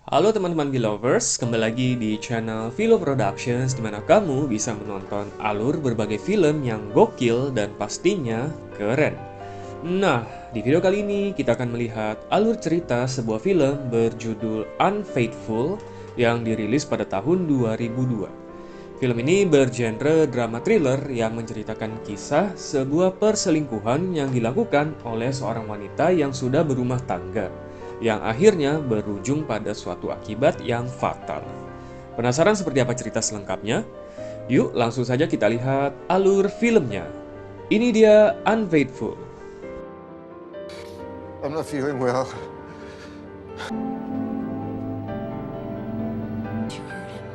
Halo teman-teman Belovers, kembali lagi di channel Philo Productions di mana kamu bisa menonton alur berbagai film yang gokil dan pastinya keren. Nah, di video kali ini kita akan melihat alur cerita sebuah film berjudul Unfaithful yang dirilis pada tahun 2002. Film ini bergenre drama thriller yang menceritakan kisah sebuah perselingkuhan yang dilakukan oleh seorang wanita yang sudah berumah tangga, yang akhirnya berujung pada suatu akibat yang fatal. Penasaran seperti apa cerita selengkapnya? Yuk langsung saja kita lihat alur filmnya. Ini dia Unfaithful. I'm not feeling well. You heard him.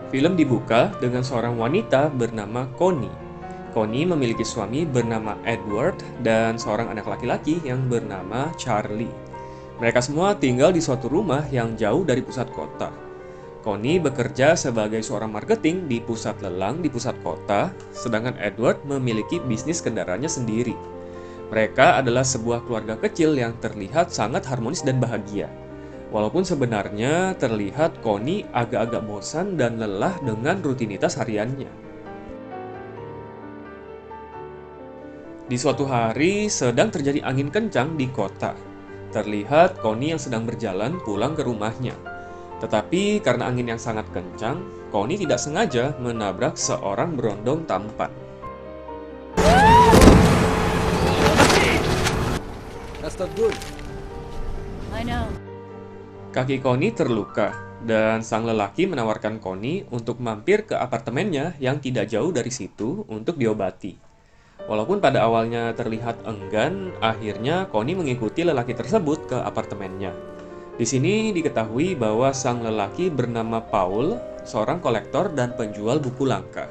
Film dibuka dengan seorang wanita bernama Connie. Connie memiliki suami bernama Edward dan seorang anak laki-laki yang bernama Charlie. Mereka semua tinggal di suatu rumah yang jauh dari pusat kota. Connie bekerja sebagai seorang marketing di pusat lelang di pusat kota, sedangkan Edward memiliki bisnis kendaraannya sendiri. Mereka adalah sebuah keluarga kecil yang terlihat sangat harmonis dan bahagia. Walaupun sebenarnya terlihat Connie agak-agak bosan dan lelah dengan rutinitas hariannya. Di suatu hari sedang terjadi angin kencang di kota. Terlihat Connie yang sedang berjalan pulang ke rumahnya. Tetapi karena angin yang sangat kencang, Connie tidak sengaja menabrak seorang berondong tampan. That's not good. I know. Kaki Connie terluka, dan sang lelaki menawarkan Connie untuk mampir ke apartemennya yang tidak jauh dari situ untuk diobati. Walaupun pada awalnya terlihat enggan, akhirnya Connie mengikuti lelaki tersebut ke apartemennya. Di sini diketahui bahwa sang lelaki bernama Paul, seorang kolektor dan penjual buku langka.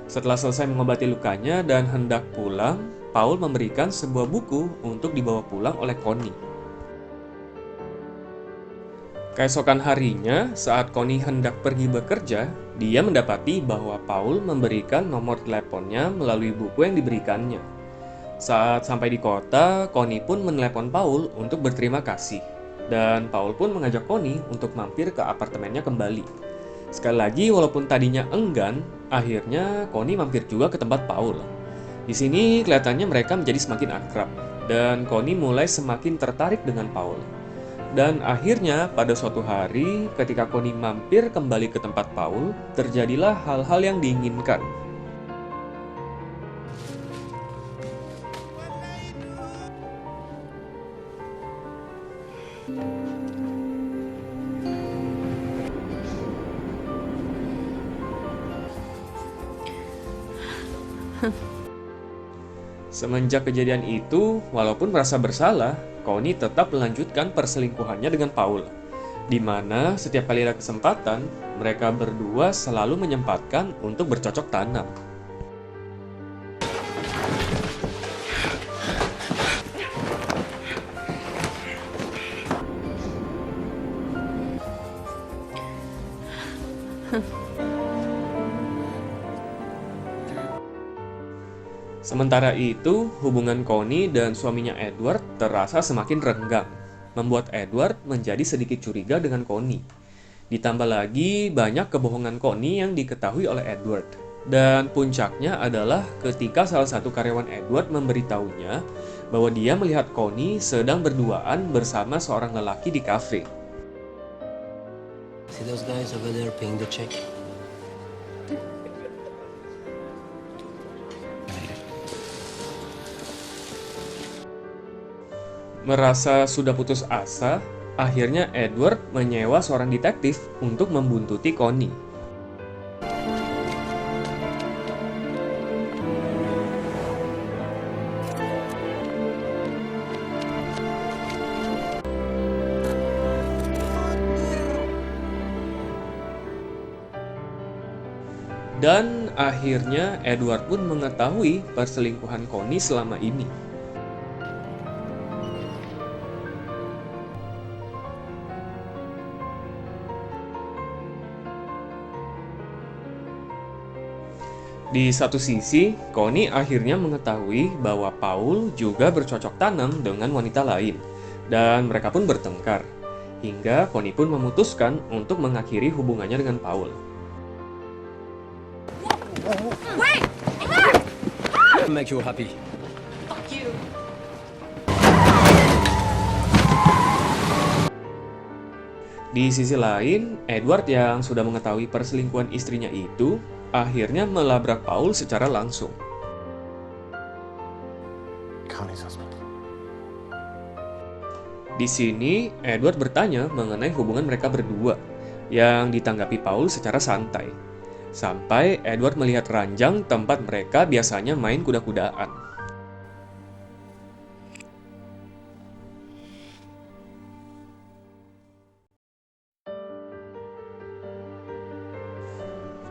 Setelah selesai mengobati lukanya dan hendak pulang, Paul memberikan sebuah buku untuk dibawa pulang oleh Connie. Keesokan harinya, saat Connie hendak pergi bekerja, dia mendapati bahwa Paul memberikan nomor teleponnya melalui buku yang diberikannya. Saat sampai di kota, Connie pun menelepon Paul untuk berterima kasih. Dan Paul pun mengajak Connie untuk mampir ke apartemennya kembali. Sekali lagi, walaupun tadinya enggan, akhirnya Connie mampir juga ke tempat Paul. Di sini kelihatannya mereka menjadi semakin akrab, dan Connie mulai semakin tertarik dengan Paul. Dan akhirnya pada suatu hari ketika Connie mampir kembali ke tempat Paul, terjadilah hal-hal yang diinginkan. Semenjak kejadian itu, walaupun merasa bersalah, Connie tetap melanjutkan perselingkuhannya dengan Paul. Di mana setiap kali ada kesempatan, mereka berdua selalu menyempatkan untuk bercocok tanam. Sementara itu, hubungan Connie dan suaminya Edward terasa semakin renggang, membuat Edward menjadi sedikit curiga dengan Connie. Ditambah lagi banyak kebohongan Connie yang diketahui oleh Edward. Dan puncaknya adalah ketika salah satu karyawan Edward memberitahunya bahwa dia melihat Connie sedang berduaan bersama seorang lelaki di kafe. See those guys over there paying the check? Merasa sudah putus asa, akhirnya Edward menyewa seorang detektif untuk membuntuti Connie. Dan akhirnya Edward pun mengetahui perselingkuhan Connie selama ini. Di satu sisi, Connie akhirnya mengetahui bahwa Paul juga bercocok tanam dengan wanita lain, dan mereka pun bertengkar. Hingga Connie pun memutuskan untuk mengakhiri hubungannya dengan Paul. Wait! Make you happy. Fuck you. Di sisi lain, Edward yang sudah mengetahui perselingkuhan istrinya itu, akhirnya melabrak Paul secara langsung. Connie's husband. Di sini, Edward bertanya mengenai hubungan mereka berdua, yang ditanggapi Paul secara santai. Sampai Edward melihat ranjang tempat mereka biasanya main kuda-kudaan.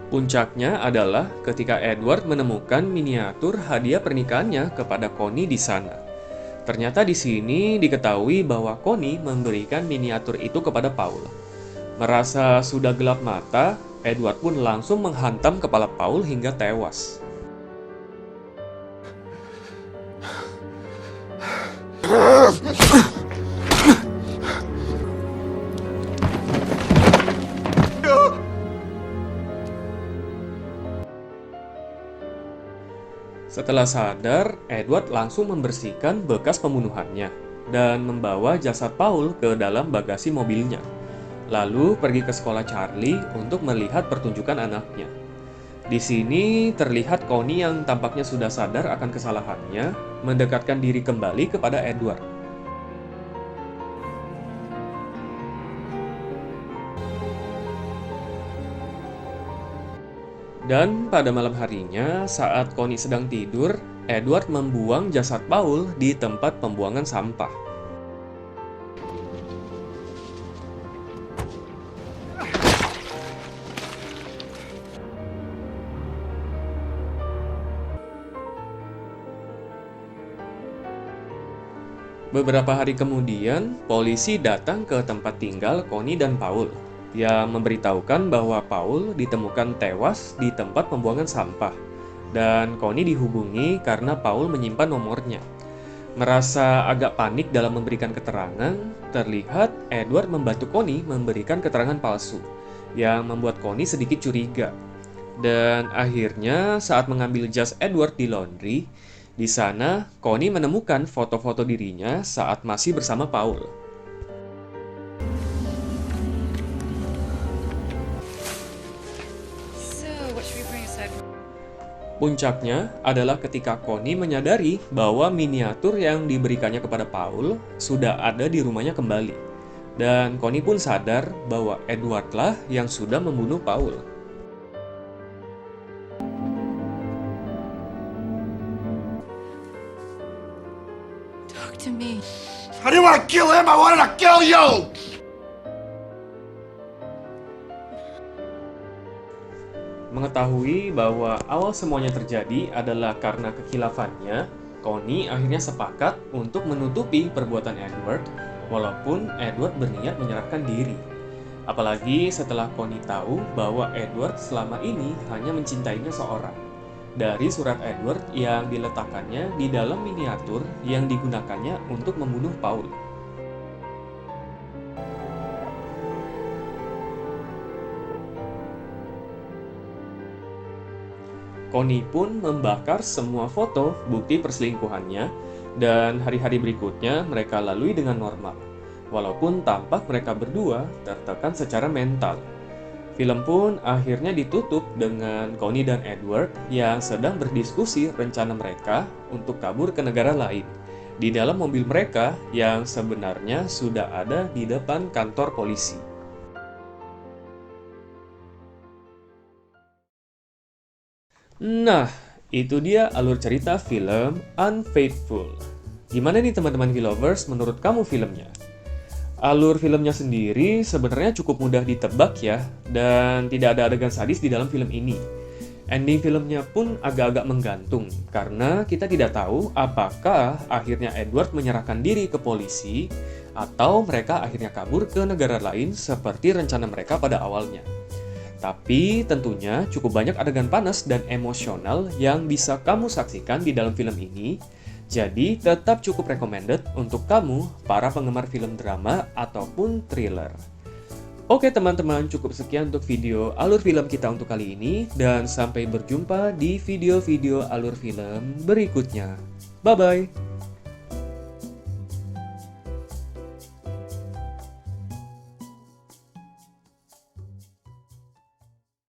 Puncaknya adalah ketika Edward menemukan miniatur hadiah pernikahannya kepada Connie di sana. Ternyata di sini diketahui bahwa Connie memberikan miniatur itu kepada Paul. Merasa sudah gelap mata, Edward pun langsung menghantam kepala Paul hingga tewas. Setelah sadar, Edward langsung membersihkan bekas pembunuhannya dan membawa jasad Paul ke dalam bagasi mobilnya. Lalu pergi ke sekolah Charlie untuk melihat pertunjukan anaknya. Di sini terlihat Connie yang tampaknya sudah sadar akan kesalahannya, mendekatkan diri kembali kepada Edward. Dan pada malam harinya, saat Connie sedang tidur, Edward membuang jasad Paul di tempat pembuangan sampah. Beberapa hari kemudian, polisi datang ke tempat tinggal Connie dan Paul, yang memberitahukan bahwa Paul ditemukan tewas di tempat pembuangan sampah, dan Connie dihubungi karena Paul menyimpan nomornya. Merasa agak panik dalam memberikan keterangan, terlihat Edward membantu Connie memberikan keterangan palsu, yang membuat Connie sedikit curiga. Dan akhirnya saat mengambil jas Edward di laundry, di sana Connie menemukan foto-foto dirinya saat masih bersama Paul. Puncaknya adalah ketika Connie menyadari bahwa miniatur yang diberikannya kepada Paul sudah ada di rumahnya kembali. Dan Connie pun sadar bahwa Edward-lah yang sudah membunuh Paul. Talk to me. I didn't want to kill him, I wanted to kill you! Mengetahui bahwa awal semuanya terjadi adalah karena kekhilaafannya, Connie akhirnya sepakat untuk menutupi perbuatan Edward, walaupun Edward berniat menyerahkan diri. Apalagi setelah Connie tahu bahwa Edward selama ini hanya mencintainya seorang. Dari surat Edward yang diletakkannya di dalam miniatur yang digunakannya untuk membunuh Paul. Connie pun membakar semua foto bukti perselingkuhannya, dan hari-hari berikutnya mereka lalui dengan normal, walaupun tampak mereka berdua tertekan secara mental. Film pun akhirnya ditutup dengan Connie dan Edward yang sedang berdiskusi rencana mereka untuk kabur ke negara lain, di dalam mobil mereka yang sebenarnya sudah ada di depan kantor polisi. Nah, itu dia alur cerita film Unfaithful. Gimana nih teman-teman Filovers menurut kamu filmnya? Alur filmnya sendiri sebenarnya cukup mudah ditebak ya, dan tidak ada adegan sadis di dalam film ini. Ending filmnya pun agak-agak menggantung, karena kita tidak tahu apakah akhirnya Edward menyerahkan diri ke polisi, atau mereka akhirnya kabur ke negara lain seperti rencana mereka pada awalnya. Tapi tentunya cukup banyak adegan panas dan emosional yang bisa kamu saksikan di dalam film ini. Jadi tetap cukup recommended untuk kamu, para penggemar film drama ataupun thriller. Oke teman-teman, cukup sekian untuk video alur film kita untuk kali ini. Dan sampai berjumpa di video-video alur film berikutnya. Bye-bye!